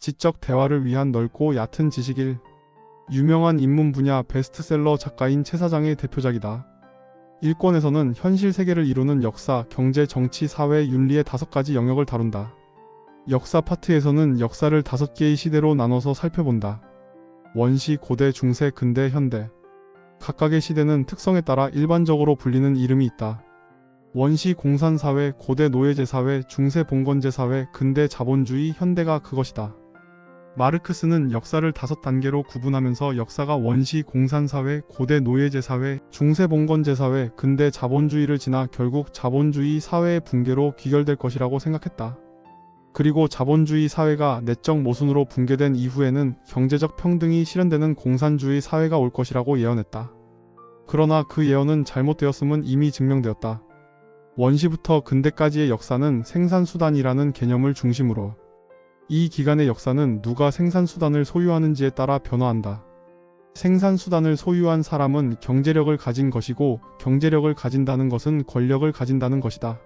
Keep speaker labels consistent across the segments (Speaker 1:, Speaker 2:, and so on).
Speaker 1: 지적 대화를 위한 넓고 얕은 지식. 유명한 인문 분야 베스트셀러 작가인 최 사장의 대표작이다. 1권에서는 현실 세계를 이루는 역사, 경제, 정치, 사회, 윤리의 5가지 영역을 다룬다. 역사 파트에서는 역사를 5개의 시대로 나눠서 살펴본다. 원시, 고대, 중세, 근대, 현대. 각각의 시대는 특성에 따라 일반적으로 불리는 이름이 있다. 원시 공산사회, 고대 노예제사회, 중세 봉건제사회, 근대 자본주의, 현대가 그것이다. 마르크스는 역사를 5단계로 구분하면서 역사가 원시 공산사회, 고대 노예제사회, 중세 봉건제사회, 근대 자본주의를 지나 결국 자본주의 사회의 붕괴로 귀결될 것이라고 생각했다. 그리고 자본주의 사회가 내적 모순으로 붕괴된 이후에는 경제적 평등이 실현되는 공산주의 사회가 올 것이라고 예언했다. 그러나 그 예언은 잘못되었음은 이미 증명되었다. 원시부터 근대까지의 역사는 생산수단이라는 개념을 중심으로 이 기간의 역사는 누가 생산수단을 소유하는지에 따라 변화한다. 생산수단을 소유한 사람은 경제력을 가진 것이고 경제력을 가진다는 것은 권력을 가진다는 것이다.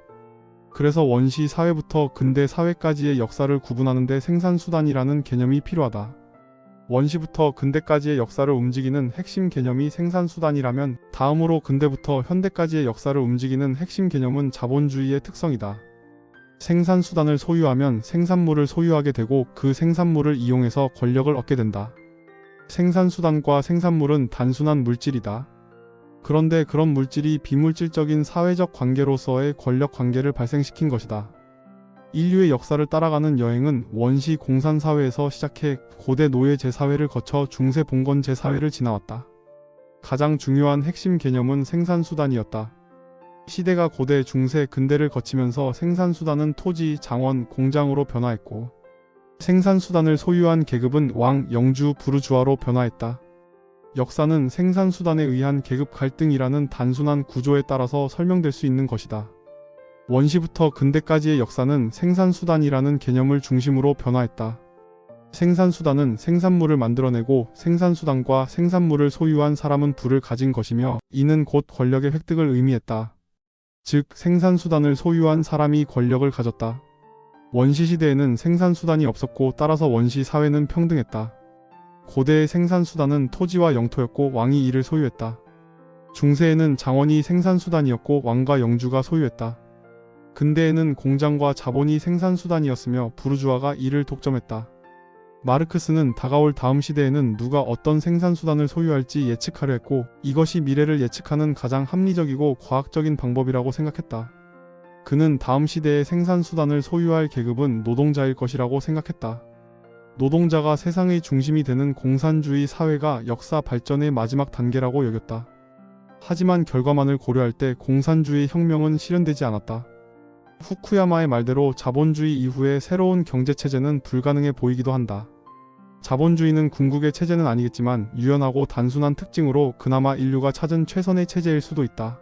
Speaker 1: 그래서 원시 사회부터 근대 사회까지의 역사를 구분하는데 생산수단이라는 개념이 필요하다. 원시부터 근대까지의 역사를 움직이는 핵심 개념이 생산수단이라면 다음으로 근대부터 현대까지의 역사를 움직이는 핵심 개념은 자본주의의 특성이다. 생산수단을 소유하면 생산물을 소유하게 되고 그 생산물을 이용해서 권력을 얻게 된다. 생산수단과 생산물은 단순한 물질이다. 그런데 그런 물질이 비물질적인 사회적 관계로서의 권력 관계를 발생시킨 것이다. 인류의 역사를 따라가는 여행은 원시 공산사회에서 시작해 고대 노예제사회를 거쳐 중세 봉건제사회를 지나왔다. 가장 중요한 핵심 개념은 생산수단이었다. 시대가 고대, 중세, 근대를 거치면서 생산수단은 토지, 장원, 공장으로 변화했고 생산수단을 소유한 계급은 왕, 영주, 부르주아로 변화했다. 역사는 생산수단에 의한 계급 갈등이라는 단순한 구조에 따라서 설명될 수 있는 것이다. 원시부터 근대까지의 역사는 생산수단이라는 개념을 중심으로 변화했다. 생산수단은 생산물을 만들어내고 생산수단과 생산물을 소유한 사람은 부를 가진 것이며 이는 곧 권력의 획득을 의미했다. 즉 생산수단을 소유한 사람이 권력을 가졌다. 원시시대에는 생산수단이 없었고 따라서 원시사회는 평등했다. 고대의 생산수단은 토지와 영토였고 왕이 이를 소유했다. 중세에는 장원이 생산수단이었고 왕과 영주가 소유했다. 근대에는 공장과 자본이 생산수단이었으며 부르주아가 이를 독점했다. 마르크스는 다가올 다음 시대에는 누가 어떤 생산수단을 소유할지 예측하려 했고 이것이 미래를 예측하는 가장 합리적이고 과학적인 방법이라고 생각했다. 그는 다음 시대의 생산수단을 소유할 계급은 노동자일 것이라고 생각했다. 노동자가 세상의 중심이 되는 공산주의 사회가 역사 발전의 마지막 단계라고 여겼다. 하지만 결과만을 고려할 때 공산주의 혁명은 실현되지 않았다. 후쿠야마의 말대로 자본주의 이후의 새로운 경제체제는 불가능해 보이기도 한다. 자본주의는 궁극의 체제는 아니겠지만 유연하고 단순한 특징으로 그나마 인류가 찾은 최선의 체제일 수도 있다.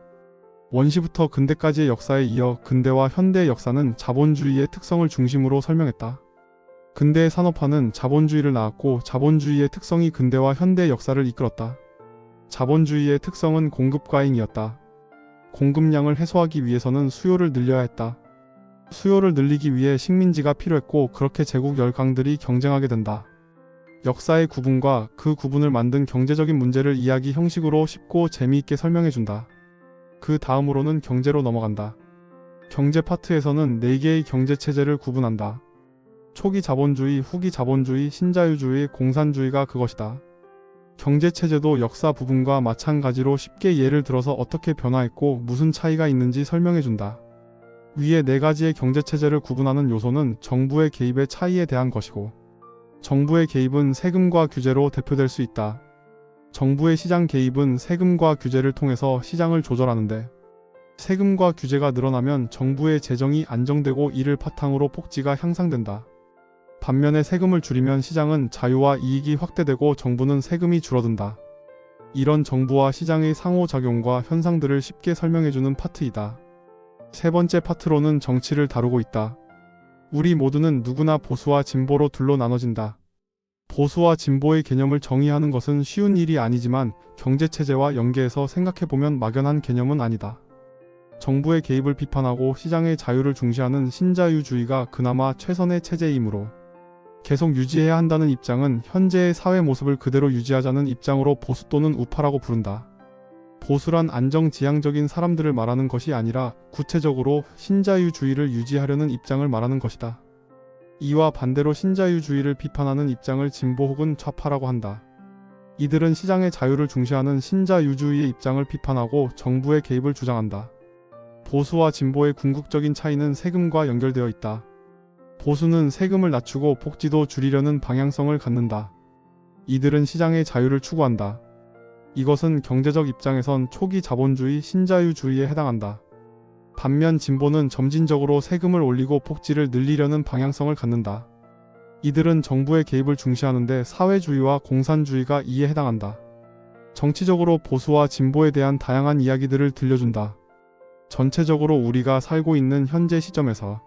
Speaker 1: 원시부터 근대까지의 역사에 이어 근대와 현대의 역사는 자본주의의 특성을 중심으로 설명했다. 근대의 산업화는 자본주의를 낳았고 자본주의의 특성이 근대와 현대의 역사를 이끌었다. 자본주의의 특성은 공급 과잉이었다. 공급량을 해소하기 위해서는 수요를 늘려야 했다. 수요를 늘리기 위해 식민지가 필요했고 그렇게 제국 열강들이 경쟁하게 된다. 역사의 구분과 그 구분을 만든 경제적인 문제를 이야기 형식으로 쉽고 재미있게 설명해준다. 그 다음으로는 경제로 넘어간다. 경제 파트에서는 4개의 경제체제를 구분한다. 초기 자본주의, 후기 자본주의, 신자유주의, 공산주의가 그것이다. 경제체제도 역사 부분과 마찬가지로 쉽게 예를 들어서 어떻게 변화했고 무슨 차이가 있는지 설명해준다. 위에 4가지의 경제체제를 구분하는 요소는 정부의 개입의 차이에 대한 것이고 정부의 개입은 세금과 규제로 대표될 수 있다. 정부의 시장 개입은 세금과 규제를 통해서 시장을 조절하는데 세금과 규제가 늘어나면 정부의 재정이 안정되고 이를 바탕으로 복지가 향상된다. 반면에 세금을 줄이면 시장은 자유와 이익이 확대되고 정부는 세금이 줄어든다. 이런 정부와 시장의 상호작용과 현상들을 쉽게 설명해주는 파트이다. 세 번째 파트로는 정치를 다루고 있다. 우리 모두는 누구나 보수와 진보로 둘로 나눠진다. 보수와 진보의 개념을 정의하는 것은 쉬운 일이 아니지만 경제체제와 연계해서 생각해보면 막연한 개념은 아니다. 정부의 개입을 비판하고 시장의 자유를 중시하는 신자유주의가 그나마 최선의 체제이므로 계속 유지해야 한다는 입장은 현재의 사회 모습을 그대로 유지하자는 입장으로 보수 또는 우파라고 부른다. 보수란 안정지향적인 사람들을 말하는 것이 아니라 구체적으로 신자유주의를 유지하려는 입장을 말하는 것이다. 이와 반대로 신자유주의를 비판하는 입장을 진보 혹은 좌파라고 한다. 이들은 시장의 자유를 중시하는 신자유주의의 입장을 비판하고 정부의 개입을 주장한다. 보수와 진보의 궁극적인 차이는 세금과 연결되어 있다. 보수는 세금을 낮추고 복지도 줄이려는 방향성을 갖는다. 이들은 시장의 자유를 추구한다. 이것은 경제적 입장에선 초기 자본주의 신자유주의에 해당한다. 반면 진보는 점진적으로 세금을 올리고 복지를 늘리려는 방향성을 갖는다. 이들은 정부의 개입을 중시하는데 사회주의와 공산주의가 이에 해당한다. 정치적으로 보수와 진보에 대한 다양한 이야기들을 들려준다. 전체적으로 우리가 살고 있는 현재 시점에서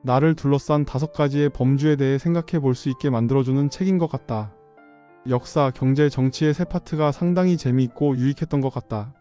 Speaker 1: 나를 둘러싼 5가지의 범주에 대해 생각해 볼 수 있게 만들어주는 책인 것 같다. 역사, 경제, 정치의 세 파트가 상당히 재미있고 유익했던 것 같다.